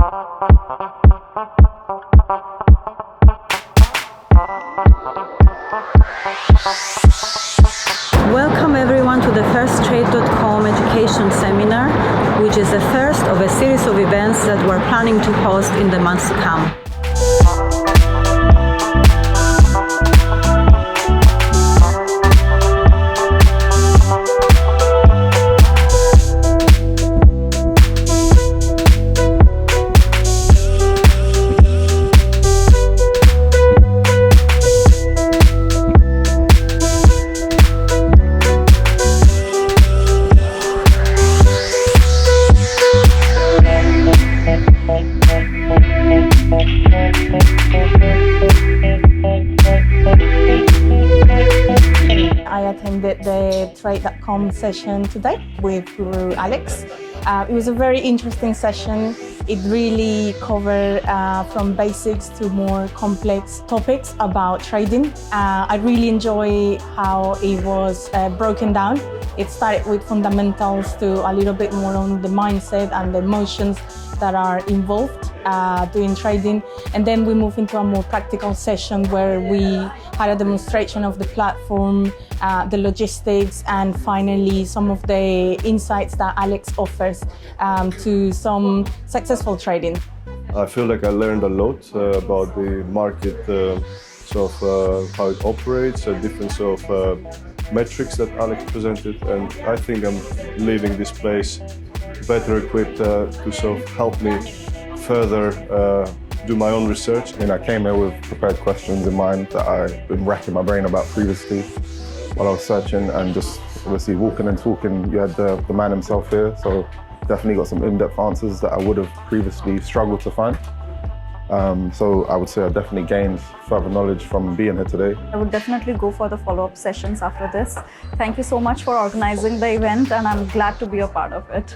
Welcome everyone to the first Trade.com education seminar, which is the first of a series of events that we're planning to host in the months to come. I attended the Trade.com session today with Guru Alex. It was a very interesting session. It really covered from basics to more complex topics about trading. I really enjoy how it was broken down. It started with fundamentals to a little bit more on the mindset and the emotions that are involved doing trading. And then we moved into a more practical session where we had a demonstration of the platform, the logistics, and finally some of the insights that Alex offers to some successful trading. I feel like I learned a lot about the market, how it operates, different sort of metrics that Alex presented, and I think I'm leaving this place better equipped to sort of help me further do my own research. I came here with prepared questions in mind that I've been racking my brain about previously while I was searching, and just obviously walking and talking, you had the man himself here, so definitely got some in-depth answers that I would have previously struggled to find. So I would say I definitely gained further knowledge from being here today. I would definitely go for the follow-up sessions after this. Thank you so much for organizing the event, and I'm glad to be a part of it.